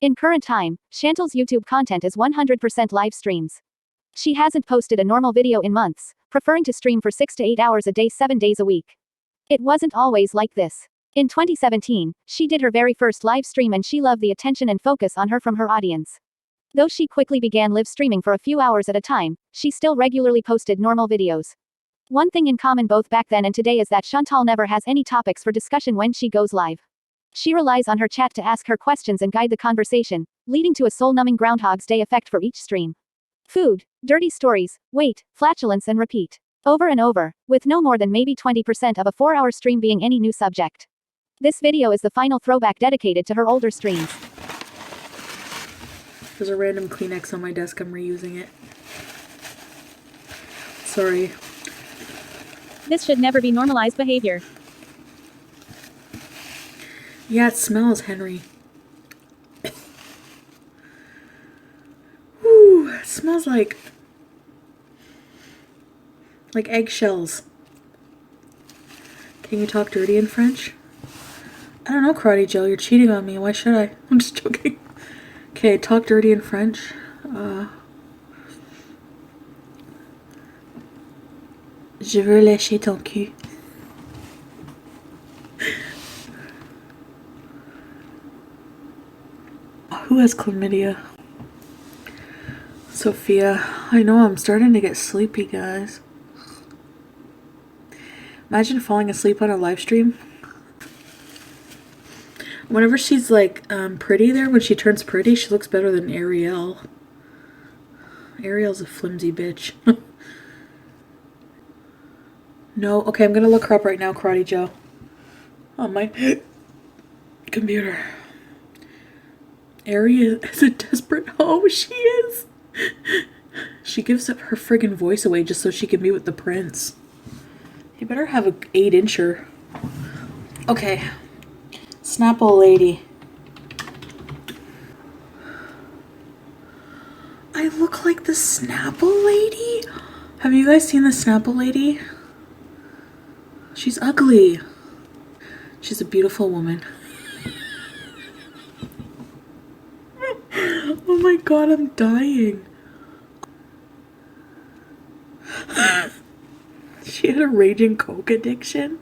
In current time, Chantal's YouTube content is 100% live streams. She hasn't posted a normal video in months, preferring to stream for 6 to 8 hours a day 7 days a week. It wasn't always like this. In 2017, she did her very first live stream and she loved the attention and focus on her from her audience. Though she quickly began live streaming for a few hours at a time, she still regularly posted normal videos. One thing in common both back then and today is that Chantal never has any topics for discussion when she goes live. She relies on her chat to ask her questions and guide the conversation, leading to a soul-numbing Groundhog's Day effect for each stream. Food, dirty stories, weight, flatulence and repeat. Over and over, with no more than maybe 20% of a 4-hour stream being any new subject. This video is the final throwback dedicated to her older streams. There's a random Kleenex on my desk, I'm reusing it. Sorry. This should never be normalized behavior. Yeah, it smells, Henry. Ooh, it smells like eggshells. Can you talk dirty in French? I don't know, Karate Joe, you're cheating on me. Why should I? I'm just joking. Okay, talk dirty in French. Je veux lécher ton cul. Who has chlamydia? Sophia. I know, I'm starting to get sleepy, guys. Imagine falling asleep on a live stream. Whenever she's like pretty there, when she turns pretty, she looks better than Ariel. Ariel's a flimsy bitch. No, okay, I'm gonna look her up right now, Karate Joe. On my computer. Ariel is a desperate hoe, she is. She gives up her friggin' voice away just so she can be with the prince. You better have a 8-incher. Okay. Snapple lady. I look like the Snapple lady? Have you guys seen the Snapple lady? She's ugly. She's a beautiful woman. Oh my god, I'm dying. She had a raging coke addiction.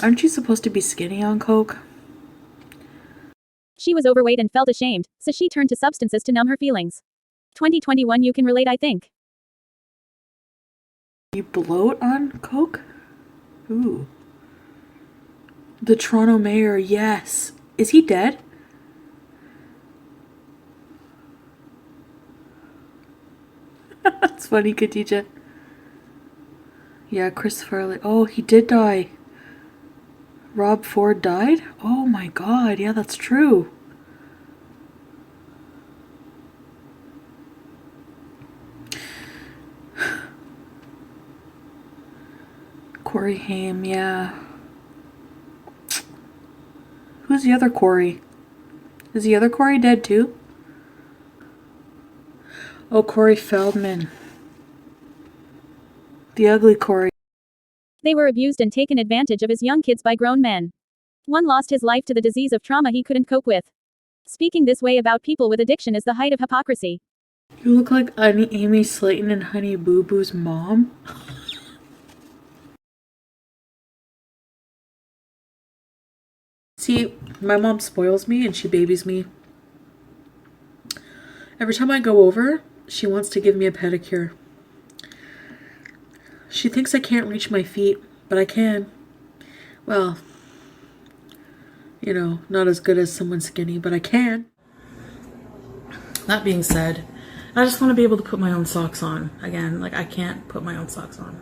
Aren't you supposed to be skinny on coke? She was overweight and felt ashamed, so she turned to substances to numb her feelings. 2021, you can relate, I think. You bloat on coke? Ooh. The Toronto mayor, yes. Is he dead? That's funny, Khadija. Yeah, Christopher. Oh, he did die. Rob Ford died? Oh my god, yeah, that's true. Corey Haim, yeah. Who's the other Corey? Is the other Corey dead too? Oh, Corey Feldman. The ugly Corey. They were abused and taken advantage of as young kids by grown men. One lost his life to the disease of trauma he couldn't cope with. Speaking this way about people with addiction is the height of hypocrisy. You look like Amy Slayton and Honey Boo Boo's mom. See, my mom spoils me and she babies me. Every time I go over, she wants to give me a pedicure. She thinks I can't reach my feet, but I can. Well, you know, not as good as someone skinny, but I can. That being said, I just want to be able to put my own socks on. Again, like I can't put my own socks on.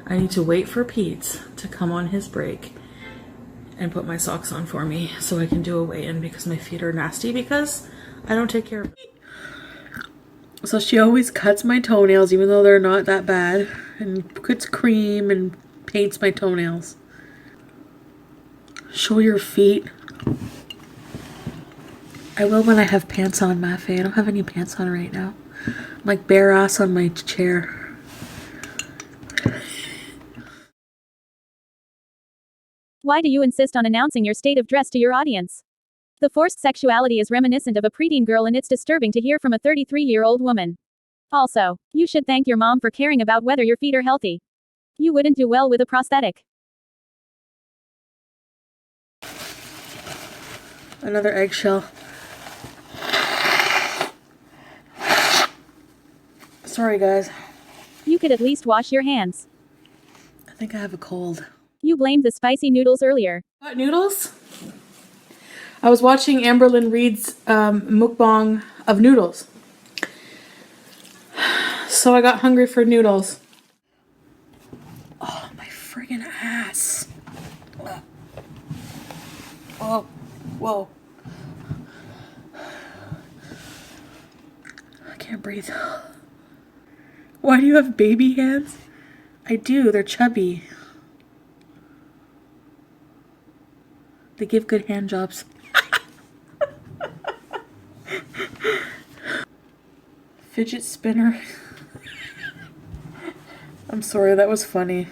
I need to wait for Pete to come on his break and put my socks on for me so I can do a weigh-in because my feet are nasty because I don't take care of it. So she always cuts my toenails even though they're not that bad and puts cream and paints my toenails. Show your feet. I will when I have pants on, Mafe. I don't have any pants on right now. I'm like bare ass on my chair. Why do you insist on announcing your state of dress to your audience? The forced sexuality is reminiscent of a preteen girl, and it's disturbing to hear from a 33-year-old woman. Also, you should thank your mom for caring about whether your feet are healthy. You wouldn't do well with a prosthetic. Another eggshell. Sorry, guys. You could at least wash your hands. I think I have a cold. You blamed the spicy noodles earlier. What, noodles? I was watching Amberlynn Reed's mukbang of noodles. So I got hungry for noodles. Oh, my friggin' ass. Oh, whoa. I can't breathe. Why do you have baby hands? I do, they're chubby. They give good hand jobs. Fidget spinner. I'm sorry, that was funny.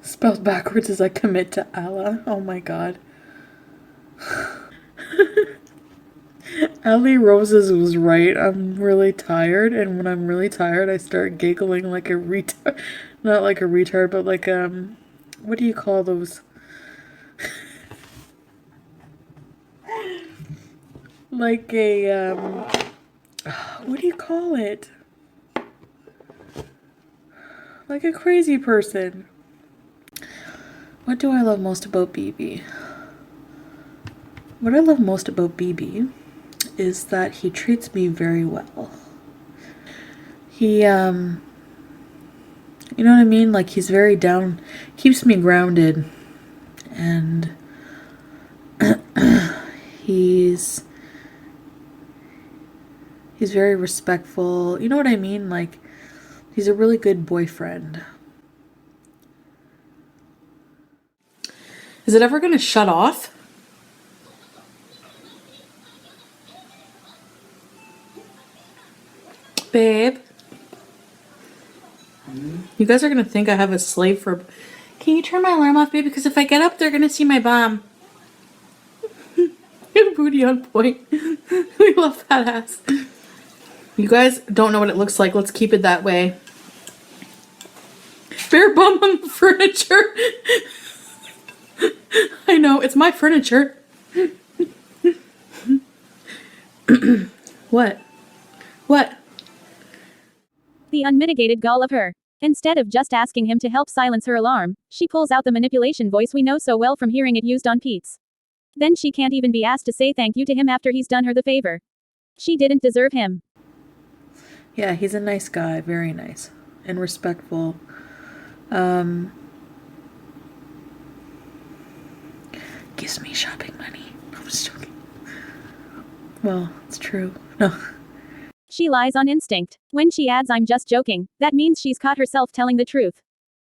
Spelled backwards as I commit to Allah. Oh my god. Ellie Roses was right. I'm really tired, and when I'm really tired, I start giggling like a retard. Not like a retard, but like, what do you call those? Like a, what do you call it? Like a crazy person. What do I love most about BB? What I love most about BB is that he treats me very well. He, you know what I mean? Like, he's very down, keeps me grounded, and he's very respectful. You know what I mean? Like, he's a really good boyfriend. Is it ever going to shut off? Babe? You guys are going to think I have a slave for... Can you turn my alarm off, babe? Because if I get up, they're going to see my bum. Booty on point. We love that ass. You guys don't know what it looks like. Let's keep it that way. Bare bum on the furniture. I know, it's my furniture. What? What? The unmitigated gall of her. Instead of just asking him to help silence her alarm, she pulls out the manipulation voice we know so well from hearing it used on Pete's. Then she can't even be asked to say thank you to him after he's done her the favor. She didn't deserve him. Yeah, he's a nice guy, very nice and respectful. Gives me shopping money. I'm just joking. Well, it's true. No. She lies on instinct. When she adds "I'm just joking," that means she's caught herself telling the truth.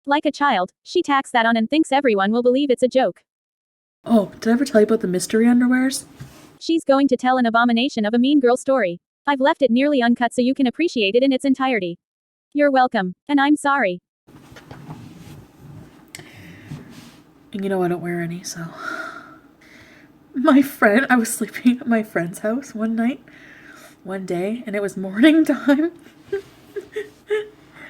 Like a child, she tacks that on and thinks everyone will believe it's a joke. Oh, did I ever tell you about the mystery underwears? She's going to tell an abomination of a mean girl story. I've left it nearly uncut so you can appreciate it in its entirety. You're welcome, and I'm sorry. And you know I don't wear any, so... My friend, I was sleeping at my friend's house one day, and it was morning time.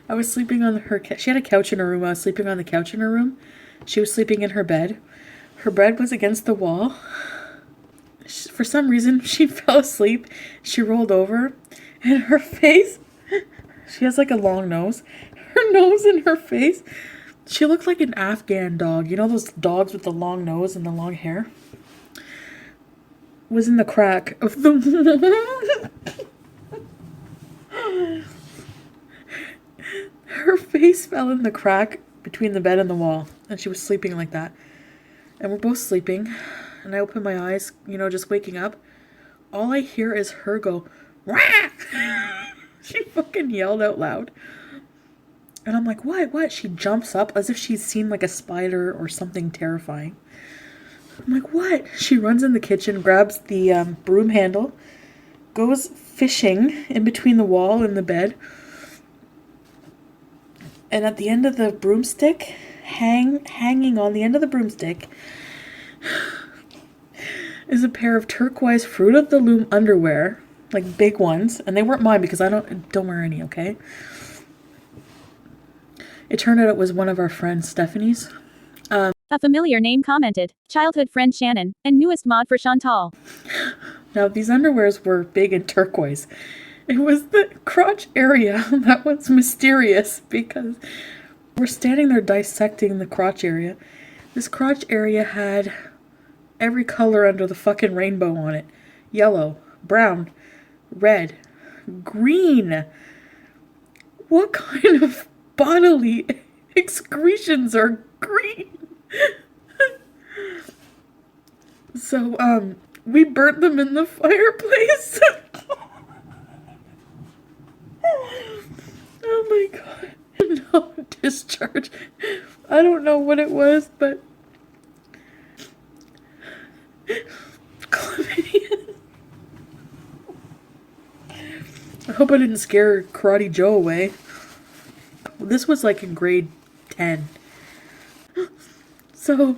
I was sleeping on her couch. She had a couch in her room. I was sleeping on the couch in her room. She was sleeping in her bed. Her bed was against the wall. For some reason, she fell asleep. She rolled over, and her face, she has like a long nose. Her nose and her face, she looked like an Afghan dog. You know those dogs with the long nose and the long hair? Was in the crack of the her face fell in the crack between the bed and the wall, and she was sleeping like that. And we're both sleeping, and I open my eyes, you know, just waking up. All I hear is her go, "Wah!" She fucking yelled out loud. And I'm like, what? She jumps up as if she's seen like a spider or something terrifying. I'm like, what? She runs in the kitchen, grabs the broom handle, goes fishing in between the wall and the bed. And at the end of the broomstick, hanging on the end of the broomstick, is a pair of turquoise Fruit of the Loom underwear, like big ones, and they weren't mine because I don't wear any, okay? It turned out it was one of our friends, Stephanie's. A familiar name commented, childhood friend Shannon, and newest mod for Chantal. Now, these underwears were big and turquoise. It was the crotch area that was mysterious because we're standing there dissecting the crotch area. This crotch area had every color under the fucking rainbow on it. Yellow, brown, red, green. What kind of bodily excretions are green? So, we burnt them in the fireplace. Oh my god. No, discharge. I don't know what it was, but chlamydia. I hope I didn't scare Karate Joe away. This was like in grade 10. So,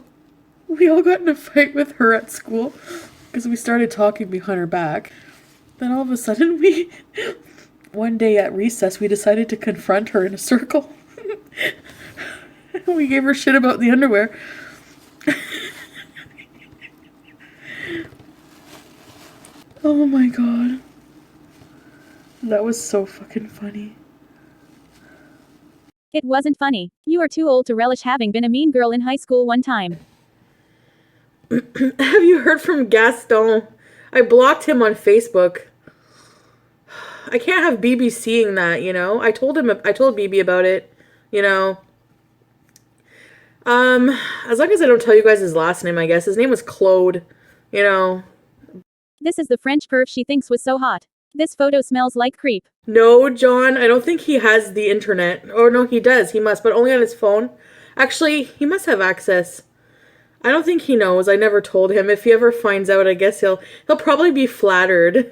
we all got in a fight with her at school because we started talking behind her back. Then all of a sudden one day at recess, we decided to confront her in a circle. We gave her shit about the underwear. Oh my god. That was so fucking funny. It wasn't funny. You are too old to relish having been a mean girl in high school one time. Have you heard from Gaston? I blocked him on Facebook. I can't have BB seeing that, you know? I told BB about it, you know? As long as I don't tell you guys his last name, I guess. His name was Claude, you know? This is the French perv she thinks was so hot. This photo smells like creep. No, John, I don't think he has the internet. Or no, he does. He must, but only on his phone. Actually, he must have access. I don't think he knows. I never told him. If he ever finds out, I guess he'll probably be flattered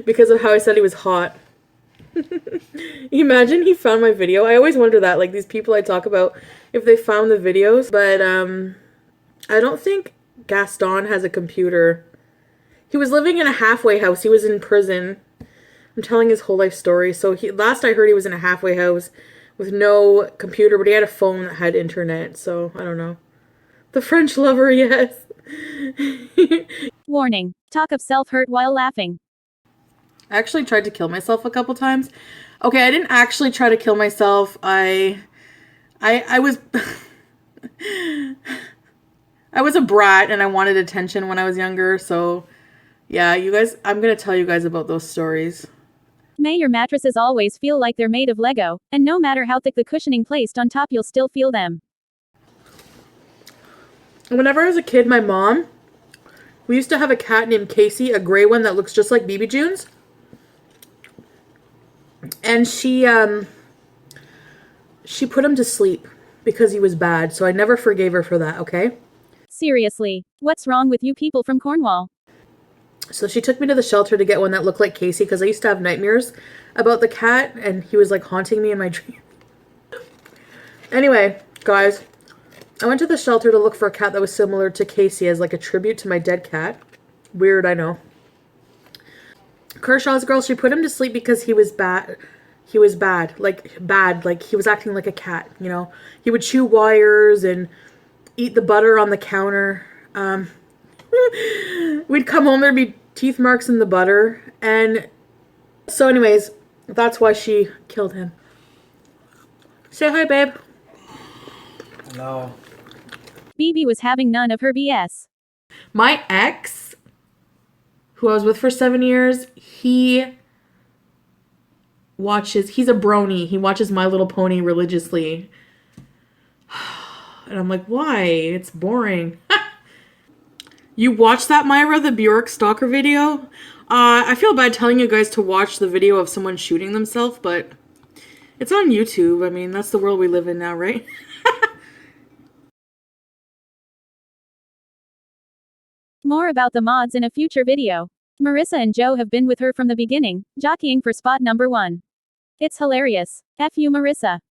because of how I said he was hot. Imagine he found my video. I always wonder that, like these people I talk about, if they found the videos. But I don't think Gaston has a computer. He was living in a halfway house. He was in prison. I'm telling his whole life story. So last I heard he was in a halfway house with no computer, but he had a phone that had internet. So I don't know. The French lover, yes. Warning. Talk of self-hurt while laughing. I actually tried to kill myself a couple times. Okay, I didn't actually try to kill myself. I was I was a brat and I wanted attention when I was younger, so yeah, you guys, I'm going to tell you guys about those stories. May your mattresses always feel like they're made of Lego, and no matter how thick the cushioning placed on top, you'll still feel them. Whenever I was a kid, my mom, we used to have a cat named Casey, a gray one that looks just like BB June's. And she put him to sleep because he was bad, so I never forgave her for that, okay? Seriously, what's wrong with you people from Cornwall? So she took me to the shelter to get one that looked like Casey because I used to have nightmares about the cat and he was like haunting me in my dream. Anyway, guys, I went to the shelter to look for a cat that was similar to Casey as like a tribute to my dead cat. Weird, I know. Kershaw's girl, she put him to sleep because he was bad. He was bad. Like he was acting like a cat, you know. He would chew wires and eat the butter on the counter. We'd come home, there'd be teeth marks in the butter. And so anyways, that's why she killed him. Say hi, babe. No. BB was having none of her BS. My ex, who I was with for 7 years, he's a brony. He watches My Little Pony religiously. And I'm like, why? It's boring. You watched that, Myra, the Bjork stalker video? I feel bad telling you guys to watch the video of someone shooting themselves, but it's on YouTube. I mean, that's the world we live in now, right? More about the mods in a future video. Marissa and Joe have been with her from the beginning, jockeying for spot number 1. It's hilarious. F you, Marissa.